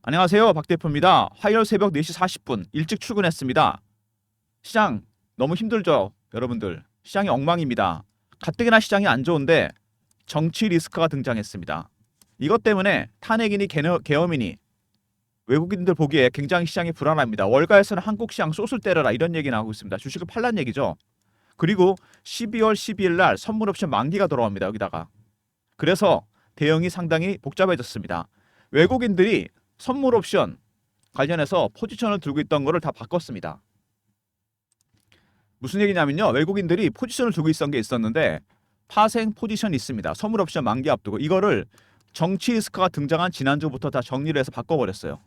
안녕하세요. 박 대표입니다. 화요일 새벽 4시 40분 일찍 출근했습니다. 시장 너무 힘들죠, 여러분들. 시장이 엉망입니다. 가뜩이나 시장이 안 좋은데 정치 리스크가 등장했습니다. 이것 때문에 탄핵이니 계엄이니 외국인들 보기에 굉장히 시장이 불안합니다. 월가에서는 한국 시장 쏘술 때려라 이런 얘기 나오고 있습니다. 주식을 팔란 얘기죠. 그리고 12월 12일 날 선물 옵션 만기가 돌아옵니다. 여기다가. 그래서 대응이 상당히 복잡해졌습니다. 외국인들이 선물 옵션 관련해서 포지션을 들고 있던 거를 다 바꿨습니다. 무슨 얘기냐면요. 외국인들이 포지션을 들고 있던 게 있었는데 파생 포지션이 있습니다. 선물 옵션 만기 앞두고 이거를 정치 리스크가 등장한 지난주부터 다 정리를 해서 바꿔버렸어요.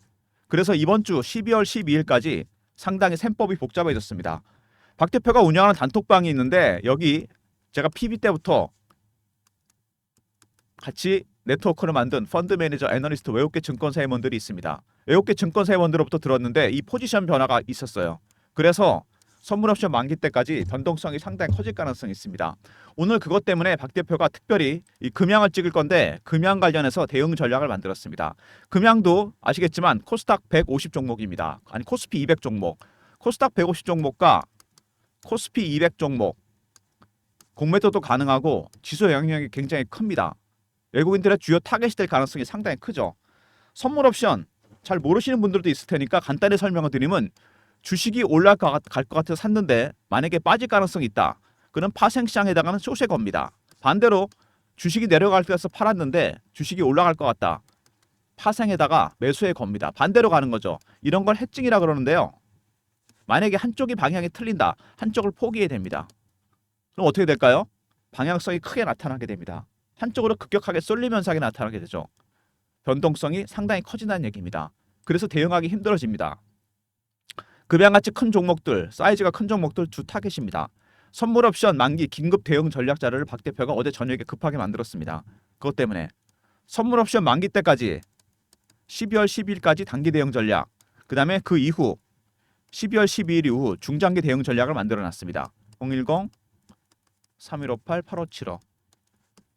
그래서 이번 주 12월 12일까지 상당히 셈법이 복잡해졌습니다. 박 대표가 운영하는 단톡방이 있는데 여기 제가 PB 때부터 같이 네트워크를 만든 펀드 매니저, 애널리스트, 외국계 증권사 회원들이 있습니다. 외국계 증권사 회원들로부터 들었는데 이 포지션 변화가 있었어요. 그래서 선물 옵션 만기 때까지 변동성이 상당히 커질 가능성이 있습니다. 오늘 그것 때문에 박 대표가 특별히 이 금양을 찍을 건데 금양 관련해서 대응 전략을 만들었습니다. 금양도 아시겠지만 코스닥 150 종목입니다. 아니 코스피 200 종목. 코스닥 150 종목과 코스피 200 종목 공매도도 가능하고 지수 영향력이 굉장히 큽니다. 외국인들의 주요 타겟이 될 가능성이 상당히 크죠. 선물 옵션 잘 모르시는 분들도 있을 테니까 간단히 설명을 드리면 주식이 올라갈 것 같아서 샀는데 만약에 빠질 가능성이 있다. 그럼 파생시장에 해당하는 쇼세 겁니다. 반대로 주식이 내려갈 때서 팔았는데 주식이 올라갈 것 같다. 파생에다가 매수해 겁니다. 반대로 가는 거죠. 이런 걸 해칭이라 그러는데요. 만약에 한쪽이 방향이 틀린다. 한쪽을 포기해야 됩니다. 그럼 어떻게 될까요? 방향성이 크게 나타나게 됩니다. 한쪽으로 급격하게 쏠림 현상이 나타나게 되죠. 변동성이 상당히 커진다는 얘기입니다. 그래서 대응하기 힘들어집니다. 급양같이 큰 종목들, 사이즈가 큰 종목들 주 타겟입니다. 선물 옵션 만기 긴급 대응 전략 자료를 박 대표가 어제 저녁에 급하게 만들었습니다. 그것 때문에 선물 옵션 만기 때까지 12월 12일까지 단기 대응 전략, 그 다음에 그 이후 12월 12일 이후 중장기 대응 전략을 만들어놨습니다. 010-3158-8575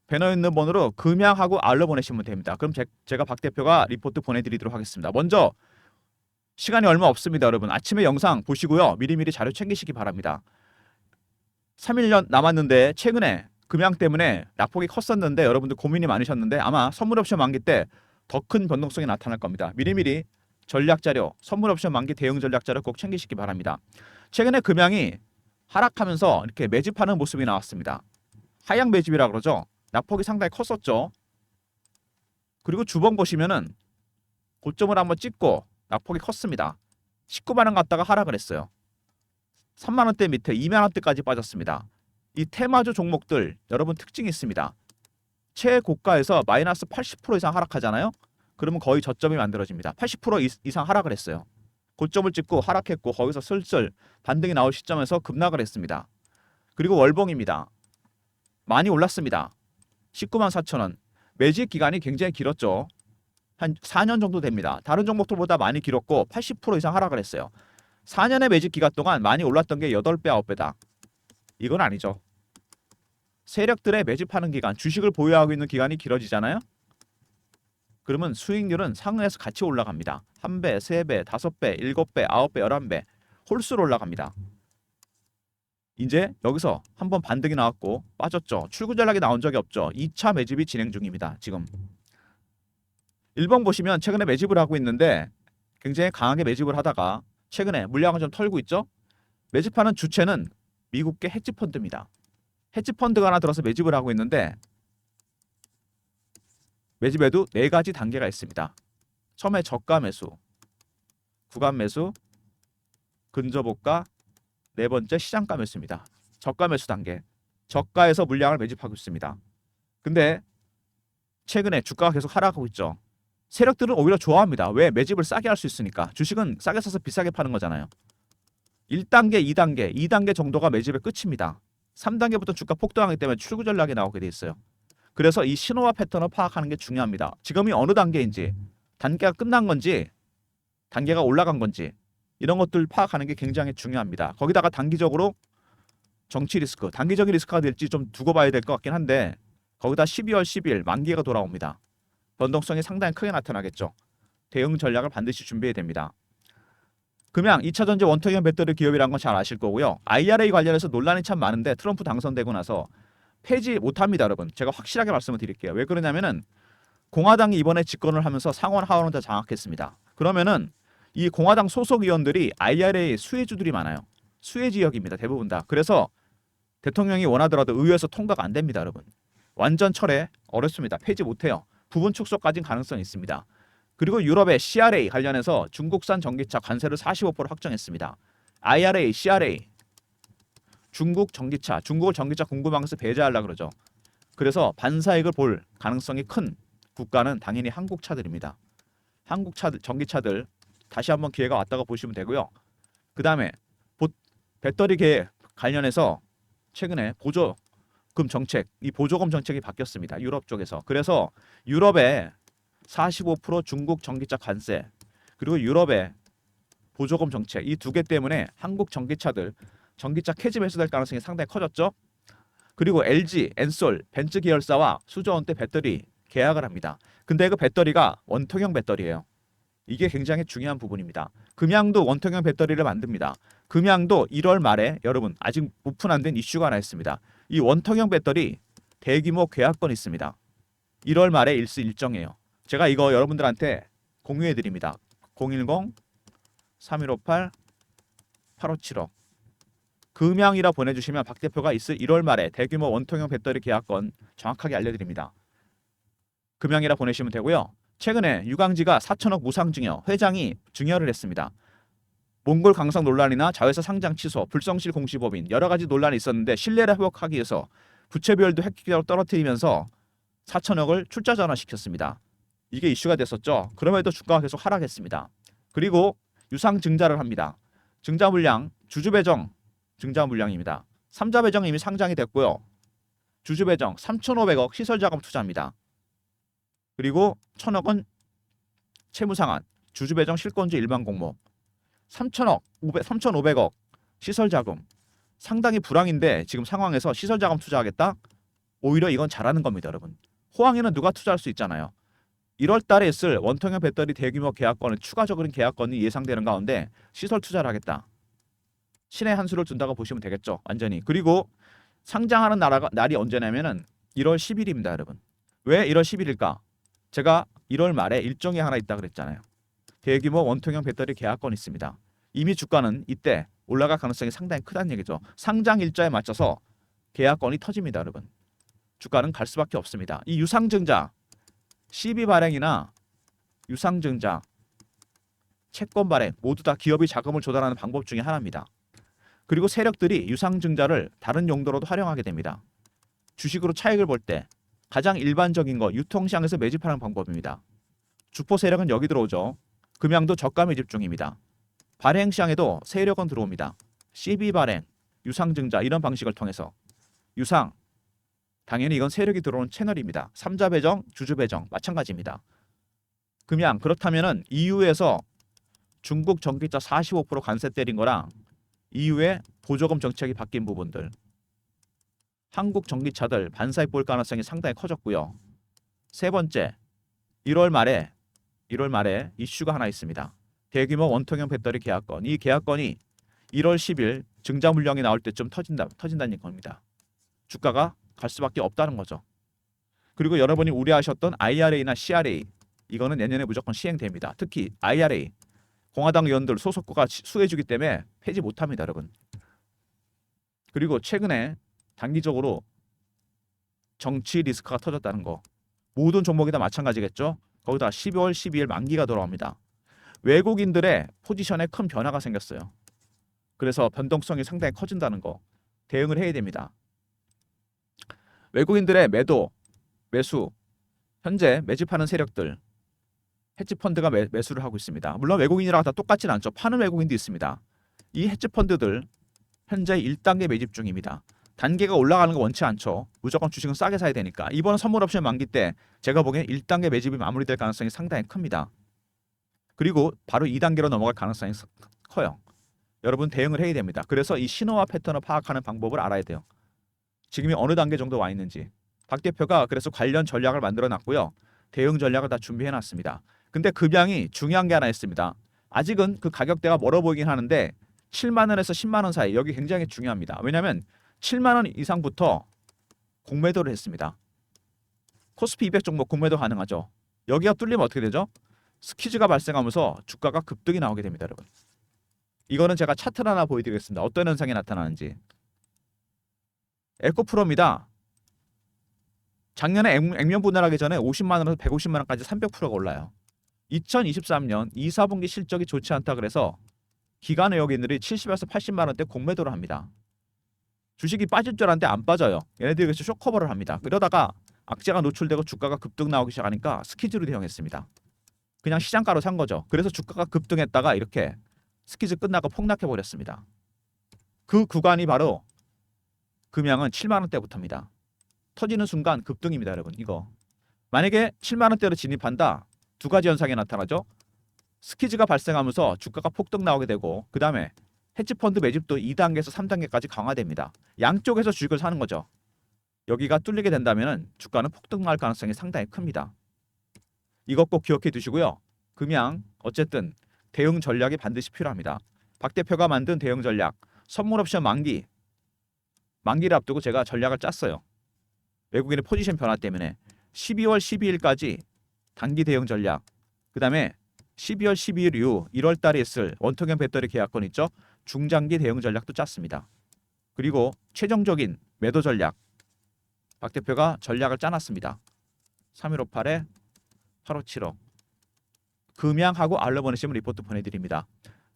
배너에 있는 번호로 금양하고 알로 보내시면 됩니다. 그럼 제가 박 대표가 리포트 보내드리도록 하겠습니다. 먼저 시간이 얼마 없습니다. 여러분 아침에 영상 보시고요. 미리미리 자료 챙기시기 바랍니다. 3일 남았는데 최근에 금양 때문에 낙폭이 컸었는데 여러분들 고민이 많으셨는데 아마 선물 옵션 만기 때 더 큰 변동성이 나타날 겁니다. 미리미리 전략 자료, 선물 옵션 만기 대응 전략 자료 꼭 챙기시기 바랍니다. 최근에 금양이 하락하면서 이렇게 매집하는 모습이 나왔습니다. 하향 매집이라 그러죠. 낙폭이 상당히 컸었죠. 그리고 주봉 보시면은 고점을 한번 찍고 낙폭이 컸습니다. 19만 원 갔다가 하락을 했어요. 3만 원대 밑에 2만 원대까지 빠졌습니다. 이 테마주 종목들 여러분 특징이 있습니다. 최고가에서 마이너스 80% 이상 하락하잖아요. 그러면 거의 저점이 만들어집니다. 80% 이상 하락을 했어요. 고점을 찍고 하락했고 거기서 슬슬 반등이 나올 시점에서 급락을 했습니다. 그리고 월봉입니다. 많이 올랐습니다. 19만 4천 원. 매집 기간이 굉장히 길었죠. 한 4년 정도 됩니다. 다른 종목들보다 많이 길었고 80% 이상 하락을 했어요. 4년의 매집 기간 동안 많이 올랐던 게 8배, 9배다. 이건 아니죠. 세력들의 매집하는 기간, 주식을 보유하고 있는 기간이 길어지잖아요. 그러면 수익률은 상응해서 같이 올라갑니다. 1배, 3배, 5배, 7배, 9배, 11배 홀수로 올라갑니다. 이제 여기서 한번 반등이 나왔고 빠졌죠. 출구 전략이 나온 적이 없죠. 2차 매집이 진행 중입니다. 지금 1번 보시면 최근에 매집을 하고 있는데 굉장히 강하게 매집을 하다가 최근에 물량을 좀 털고 있죠. 매집하는 주체는 미국계 헤지펀드입니다. 헤지펀드가 하나 들어서 매집을 하고 있는데 매집에도 4가지 단계가 있습니다. 처음에 저가 매수, 구간 매수, 근저보가, 네 번째 시장가 매수입니다. 저가 매수 단계. 저가에서 물량을 매집하고 있습니다. 근데 최근에 주가가 계속 하락하고 있죠. 세력들은 오히려 좋아합니다. 왜? 매집을 싸게 할 수 있으니까. 주식은 싸게 사서 비싸게 파는 거잖아요. 1단계, 2단계, 2단계 정도가 매집의 끝입니다. 3단계부터 주가 폭등하기 때문에 출구 전략이 나오게 돼 있어요. 그래서 이 신호와 패턴을 파악하는 게 중요합니다. 지금이 어느 단계인지, 단계가 끝난 건지, 단계가 올라간 건지 이런 것들 파악하는 게 굉장히 중요합니다. 거기다가 단기적으로 정치 리스크, 단기적인 리스크가 될지 좀 두고 봐야 될 것 같긴 한데 거기다 12월 10일 만기가 돌아옵니다. 변동성이 상당히 크게 나타나겠죠. 대응 전략을 반드시 준비해야 됩니다. 금양 2차 전지 원통형 배터리 기업이란 건 잘 아실 거고요. IRA 관련해서 논란이 참 많은데 트럼프 당선되고 나서 폐지 못합니다, 여러분. 제가 확실하게 말씀을 드릴게요. 왜 그러냐면은 공화당이 이번에 집권을 하면서 상원 하원을 다 장악했습니다. 그러면은 이 공화당 소속 의원들이 IRA 수혜주들이 많아요. 수혜 지역입니다, 대부분 다. 그래서 대통령이 원하더라도 의회에서 통과가 안 됩니다, 여러분. 완전 철회 어렵습니다. 폐지 못해요. 부분 축소까지는 가능성이 있습니다. 그리고 유럽의 CRA 관련해서 중국산 전기차 관세를 45% 확정했습니다. IRA, CRA, 중국 전기차, 중국을 전기차 공급망에서 배제하려고 그러죠. 그래서 반사익을 볼 가능성이 큰 국가는 당연히 한국 차들입니다. 한국 차들, 전기차들 다시 한번 기회가 왔다고 보시면 되고요. 그 다음에 배터리 계획 관련해서 최근에 보조금 정책, 이 보조금 정책이 바뀌었습니다. 유럽 쪽에서. 그래서 유럽의 45% 중국 전기차 관세 그리고 유럽의 보조금 정책 이 두 개 때문에 한국 전기차들 전기차 캐지 매수될 가능성이 상당히 커졌죠. 그리고 LG, 엔솔, 벤츠 계열사와 수저원대 배터리 계약을 합니다. 근데 그 배터리가 원통형 배터리예요. 이게 굉장히 중요한 부분입니다. 금양도 원통형 배터리를 만듭니다. 금양도 1월 말에 여러분 아직 오픈 안 된 이슈가 하나 있습니다. 이 원통형 배터리 대규모 계약건이 있습니다. 1월 말에 일정이에요. 제가 이거 여러분들한테 공유해 드립니다. 010-3158-8575 금양이라 보내주시면 박 대표가 있을 1월 말에 대규모 원통형 배터리 계약건 정확하게 알려드립니다. 금양이라 보내시면 되고요. 최근에 유광지가 4천억 무상 증여, 회장이 증여를 했습니다. 몽골 강성 논란이나 자회사 상장 취소, 불성실 공시법인 여러 가지 논란이 있었는데 신뢰를 회복하기 위해서 부채비율도 획기적으로 떨어뜨리면서 4천억을 출자 전환시켰습니다. 이게 이슈가 됐었죠. 그럼에도 주가가 계속 하락했습니다. 그리고 유상 증자를 합니다. 증자 물량, 주주 배정 증자 물량입니다. 3자 배정이 이미 상장이 됐고요. 주주 배정 3,500억 시설 자금 투자입니다. 그리고 1,000억은 채무 상환, 주주 배정 실권주 일반 공모 3,500억 시설 자금 상당히 불황인데 지금 상황에서 시설 자금 투자하겠다? 오히려 이건 잘하는 겁니다, 여러분. 호황에는 누가 투자할 수 있잖아요. 1월 달에 있을 원통형 배터리 대규모 계약권은 추가적인 계약권이 예상되는 가운데 시설 투자를 하겠다. 신의 한 수를 둔다고 보시면 되겠죠. 완전히. 그리고 상장하는 날이 언제냐면은 1월 10일입니다, 여러분. 왜 1월 10일일까? 제가 1월 말에 일정이 하나 있다 그랬잖아요. 대규모 원통형 배터리 계약권이 있습니다. 이미 주가는 이때 올라갈 가능성이 상당히 크다는 얘기죠. 상장 일자에 맞춰서 계약권이 터집니다, 여러분. 주가는 갈 수밖에 없습니다. 이 유상증자, CB 발행이나 유상증자, 채권 발행 모두 다 기업이 자금을 조달하는 방법 중에 하나입니다. 그리고 세력들이 유상증자를 다른 용도로도 활용하게 됩니다. 주식으로 차익을 볼 때 가장 일반적인 거 유통시장에서 매집하는 방법입니다. 주포 세력은 여기 들어오죠. 금양도 저가 매집 중입니다. 발행 시장에도 세력은 들어옵니다. CB 발행, 유상증자 이런 방식을 통해서 유상 당연히 이건 세력이 들어오는 채널입니다. 3자 배정, 주주 배정 마찬가지입니다. 금양 그렇다면은 EU에서 중국 전기차 45% 관세 때린 거랑 EU의 보조금 정책이 바뀐 부분들 한국 전기차들 반사익 볼 가능성이 상당히 커졌고요. 세 번째 1월 말에 이슈가 하나 있습니다. 대규모 원통형 배터리 계약건. 이 계약건이 1월 10일 증자 물량이 나올 때쯤 터진다는 겁니다. 주가가 갈 수밖에 없다는 거죠. 그리고 여러분이 우려하셨던 IRA나 CRA 이거는 내년에 무조건 시행됩니다. 특히 IRA 공화당 의원들 소속국가 수혜주기 때문에 폐지 못합니다, 여러분. 그리고 최근에 단기적으로 정치 리스크가 터졌다는 거. 모든 종목이 다 마찬가지겠죠. 거기다 12월 12일 만기가 돌아옵니다. 외국인들의 포지션에 큰 변화가 생겼어요. 그래서 변동성이 상당히 커진다는 거. 대응을 해야 됩니다. 외국인들의 매수, 현재 매집하는 세력들, 헤지펀드가 매수를 하고 있습니다. 물론 외국인이랑 다 똑같진 않죠. 파는 외국인도 있습니다. 이 헤지펀드들 현재 1단계 매집 중입니다. 단계가 올라가는 거 원치 않죠. 무조건 주식은 싸게 사야 되니까. 이번 선물 옵션 만기 때 제가 보기엔 1단계 매집이 마무리될 가능성이 상당히 큽니다. 그리고 바로 2단계로 넘어갈 가능성이 커요. 여러분 대응을 해야 됩니다. 그래서 이 신호와 패턴을 파악하는 방법을 알아야 돼요. 지금이 어느 단계 정도 와 있는지. 박 대표가 그래서 관련 전략을 만들어 놨고요. 대응 전략을 다 준비해 놨습니다. 근데 금양이 중요한 게 하나 있습니다. 아직은 그 가격대가 멀어 보이긴 하는데 7만 원에서 10만 원 사이 여기 굉장히 중요합니다. 왜냐하면 7만 원 이상부터 공매도를 했습니다. 코스피 200 종목 공매도 가능하죠. 여기가 뚫리면 어떻게 되죠? 스퀴즈가 발생하면서 주가가 급등이 나오게 됩니다, 여러분. 이거는 제가 차트를 하나 보여드리겠습니다. 어떤 현상이 나타나는지. 에코프로입니다. 작년에 액면 분할하기 전에 50만 원에서 150만 원까지 300%가 올라요. 2023년 2, 4분기 실적이 좋지 않다 그래서 기관 외국인들이 70에서 80만 원대 공매도를 합니다. 주식이 빠질 줄 알았는데 안 빠져요. 얘네들이 그래서 쇼커버를 합니다. 그러다가 악재가 노출되고 주가가 급등 나오기 시작하니까 스퀴즈로 대응했습니다. 그냥 시장가로 산 거죠. 그래서 주가가 급등했다가 이렇게 스퀴즈 끝나고 폭락해 버렸습니다. 그 구간이 바로 금양은 7만 원대부터입니다. 터지는 순간 급등입니다, 여러분. 이거 만약에 7만 원대로 진입한다, 두 가지 현상이 나타나죠. 스퀴즈가 발생하면서 주가가 폭등 나오게 되고, 그 다음에 헤지펀드 매집도 2단계에서 3단계까지 강화됩니다. 양쪽에서 주식을 사는 거죠. 여기가 뚫리게 된다면 주가는 폭등 나올 가능성이 상당히 큽니다. 이것 꼭 기억해 두시고요. 금양 어쨌든 대응 전략이 반드시 필요합니다. 박 대표가 만든 대응 전략, 선물 옵션 만기를 앞두고 제가 전략을 짰어요. 외국인의 포지션 변화 때문에 12월 12일까지 단기 대응 전략, 그 다음에 12월 12일 이후 1월 달에 있을 원통형 배터리 계약권 있죠? 중장기 대응 전략도 짰습니다. 그리고 최종적인 매도 전략, 박 대표가 전략을 짜놨습니다. 3158에 8575 금양하고 R로 보내시면 리포트 보내드립니다.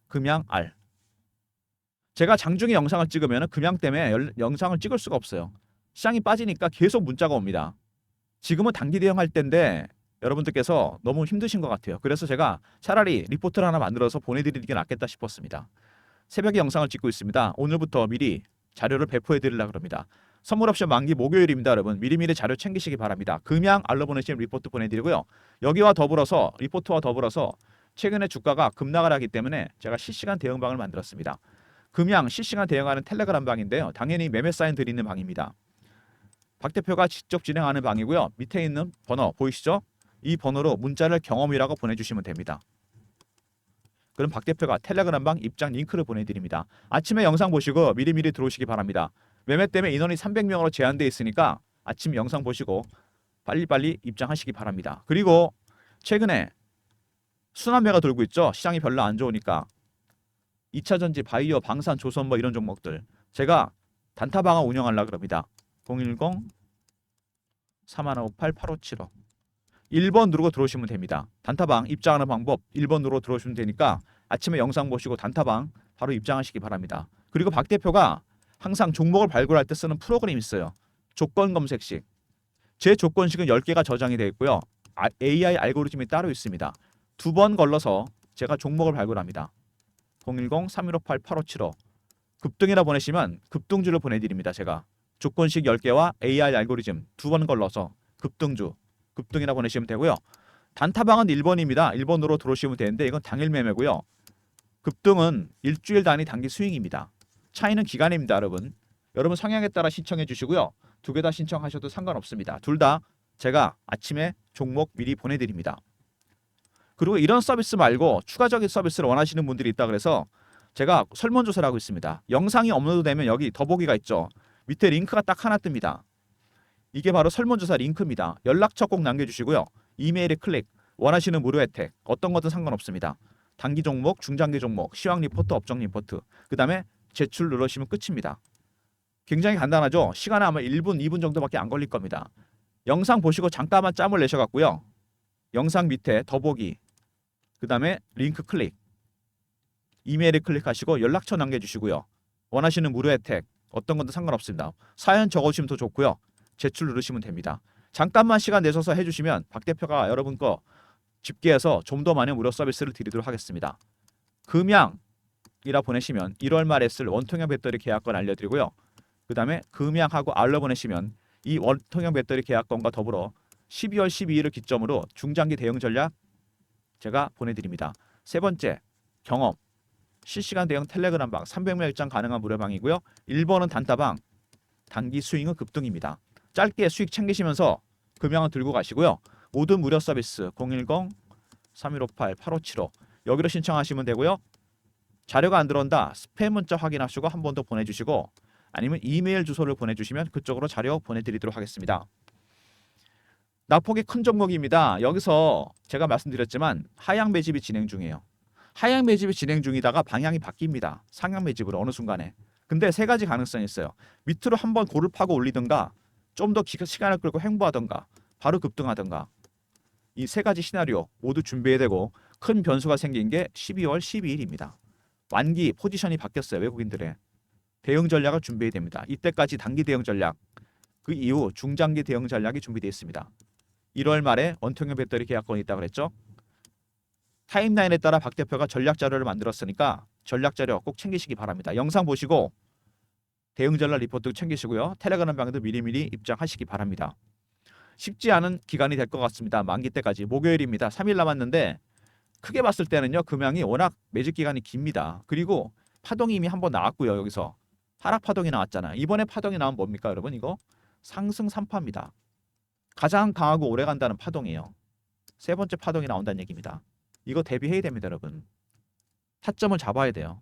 금양 R. 제가 장중에 영상을 찍으면 금양 때문에 영상을 찍을 수가 없어요. 시장이 빠지니까 계속 문자가 옵니다. 지금은 단기 대응할 때인데 여러분들께서 너무 힘드신 것 같아요. 그래서 제가 차라리 리포트를 하나 만들어서 보내드리는 게 낫겠다 싶었습니다. 새벽에 영상을 찍고 있습니다. 오늘부터 미리 자료를 배포해 드리려고 합니다. 선물 옵션 만기 목요일입니다, 여러분. 미리미리 자료 챙기시기 바랍니다. 금양 알로 보내시면 리포트 보내드리고요. 여기와 더불어서 리포트와 더불어서 최근에 주가가 급락을 하기 때문에 제가 실시간 대응방을 만들었습니다. 금양 실시간 대응하는 텔레그램 방인데요. 당연히 매매 사인 드리는 방입니다. 박 대표가 직접 진행하는 방이고요. 밑에 있는 번호 보이시죠? 이 번호로 문자를 경험이라고 보내주시면 됩니다. 그럼 박 대표가 텔레그램 방 입장 링크를 보내드립니다. 아침에 영상 보시고 미리미리 들어오시기 바랍니다. 매매 때문에 인원이 300명으로 제한되어 있으니까 아침 영상 보시고 빨리빨리 입장하시기 바랍니다. 그리고 최근에 순환매가 돌고 있죠. 시장이 별로 안 좋으니까 2차전지, 바이오, 방산, 조선 뭐 이런 종목들 제가 단타방을 운영하려고 합니다. 010-3158-8575 1번 누르고 들어오시면 됩니다. 단타방 입장하는 방법 1번 누르고 들어오시면 되니까 아침에 영상 보시고 단타방 바로 입장하시기 바랍니다. 그리고 박 대표가 항상 종목을 발굴할 때 쓰는 프로그램이 있어요. 조건 검색식. 제 조건식은 10개가 저장이 되어 있고요. AI 알고리즘이 따로 있습니다. 2번 걸러서 제가 종목을 발굴합니다. 010-3158-8575 급등이라 보내시면 급등주를 보내드립니다. 제가 조건식 10개와 AI 알고리즘 2번 걸러서 급등이라 보내시면 되고요. 단타방은 1번입니다. 1번으로 들어오시면 되는데 이건 당일 매매고요. 급등은 일주일 단위 단기 스윙입니다. 차이는 기간입니다, 여러분. 여러분 성향에 따라 신청해 주시고요. 두 개 다 신청하셔도 상관없습니다. 둘 다 제가 아침에 종목 미리 보내드립니다. 그리고 이런 서비스 말고 추가적인 서비스를 원하시는 분들이 있다 그래서 제가 설문조사를 하고 있습니다. 영상이 업로드되면 여기 더보기가 있죠. 밑에 링크가 딱 하나 뜹니다. 이게 바로 설문조사 링크입니다. 연락처 꼭 남겨주시고요. 이메일에 클릭, 원하시는 무료 혜택 어떤 것든 상관없습니다. 단기 종목, 중장기 종목, 시황 리포트, 업종 리포트, 그 다음에 제출 누르시면 끝입니다. 굉장히 간단하죠. 시간은 아마 1분, 2분 정도밖에 안 걸릴 겁니다. 영상 보시고 잠깐만 짬을 내셔갖고요. 영상 밑에 더보기, 그 다음에 링크 클릭, 이메일에 클릭하시고 연락처 남겨주시고요. 원하시는 무료 혜택 어떤 것도 상관없습니다. 사연 적어주시면 더 좋고요. 제출 누르시면 됩니다. 잠깐만 시간 내셔서 해주시면 박 대표가 여러분 거 집계해서 좀 더 많은 무료 서비스를 드리도록 하겠습니다. 금양이라 보내시면 1월 말에 쓸 원통형 배터리 계약권 알려드리고요. 그 다음에 금양하고 R로 보내시면 이 원통형 배터리 계약권과 더불어 12월 12일을 기점으로 중장기 대응 전략 제가 보내드립니다. 세 번째, 경험 실시간 대응 텔레그램 방 300명 입장 가능한 무료방이고요. 1번은 단타방 단기 스윙은 급등입니다. 짧게 수익 챙기시면서 금양을 들고 가시고요. 모든 무료 서비스 3158-8575 여기로 신청하시면 되고요. 자료가 안 들어온다. 스팸 문자 확인하시고 한 번 더 보내주시고 아니면 이메일 주소를 보내주시면 그쪽으로 자료 보내드리도록 하겠습니다. 낙폭이 큰 종목입니다. 여기서 제가 말씀드렸지만 하향 매집이 진행 중이에요. 하향 매집이 진행 중이다가 방향이 바뀝니다. 상향 매집으로 어느 순간에. 근데 세 가지 가능성이 있어요. 밑으로 한번 고를 파고 올리든가 좀 더 시간을 끌고 횡보하든가 바로 급등하든가 이 세 가지 시나리오 모두 준비해야 되고 큰 변수가 생긴 게 12월 12일입니다. 완기 포지션이 바뀌었어요. 외국인들의 대응 전략을 준비해야 됩니다. 이때까지 단기 대응 전략 그 이후 중장기 대응 전략이 준비되어 있습니다. 1월 말에 원통형 배터리 계약권이 있다고 그랬죠. 타임라인에 따라 박 대표가 전략 자료를 만들었으니까 전략 자료 꼭 챙기시기 바랍니다. 영상 보시고 대응 전략 리포트 챙기시고요. 텔레그램 방에도 미리미리 입장하시기 바랍니다. 쉽지 않은 기간이 될 것 같습니다. 만기 때까지 목요일입니다. 3일 남았는데 크게 봤을 때는요. 금양이 워낙 매집 기간이 깁니다. 그리고 파동이 이미 한번 나왔고요. 여기서 하락 파동이 나왔잖아요. 이번에 파동이 나온 뭡니까 여러분? 이거 상승 3파입니다. 가장 강하고 오래 간다는 파동이에요. 세 번째 파동이 나온다는 얘기입니다. 이거 대비해야 됩니다, 여러분. 타점을 잡아야 돼요.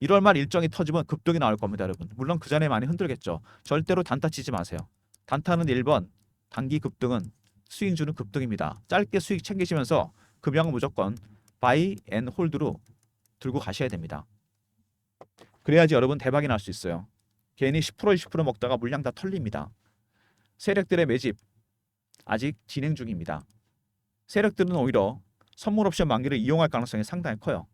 1월 말 일정이 터지면 급등이 나올 겁니다, 여러분. 물론 그 전에 많이 흔들겠죠. 절대로 단타 치지 마세요. 단타는 1번, 단기 급등은 스윙주는 급등입니다. 짧게 수익 챙기시면서 금양은 무조건 바이 앤 홀드로 들고 가셔야 됩니다. 그래야지 여러분 대박이 날 수 있어요. 괜히 10% 20% 먹다가 물량 다 털립니다. 세력들의 매집 아직 진행 중입니다. 세력들은 오히려 선물 옵션 만기를 이용할 가능성이 상당히 커요.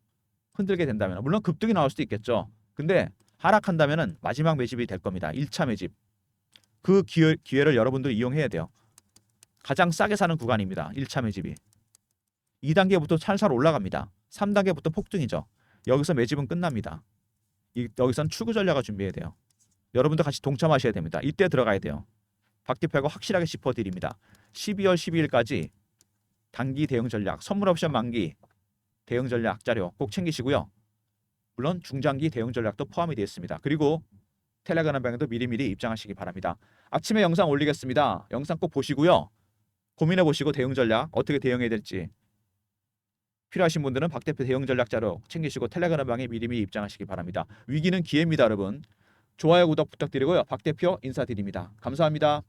흔들게 된다면 물론 급등이 나올 수도 있겠죠. 근데 하락한다면 마지막 매집이 될 겁니다. 1차 매집. 그 기회를 여러분들이 이용해야 돼요. 가장 싸게 사는 구간입니다. 1차 매집이. 2단계부터 살살 올라갑니다. 3단계부터 폭등이죠. 여기서 매집은 끝납니다. 여기선 추구 전략을 준비해야 돼요. 여러분도 같이 동참하셔야 됩니다. 이때 들어가야 돼요. 박 대표가 확실하게 짚어드립니다. 12월 12일까지 단기 대응 전략, 선물 옵션 만기 대응 전략 자료 꼭 챙기시고요. 물론 중장기 대응 전략도 포함이 되어 있습니다. 그리고 텔레그램 방에도 미리미리 입장하시기 바랍니다. 아침에 영상 올리겠습니다. 영상 꼭 보시고요. 고민해 보시고 대응 전략 어떻게 대응해야 될지 필요하신 분들은 박 대표 대응 전략 자료 챙기시고 텔레그램 방에 미리미리 입장하시기 바랍니다. 위기는 기회입니다, 여러분. 좋아요, 구독 부탁드리고요. 박 대표 인사드립니다. 감사합니다.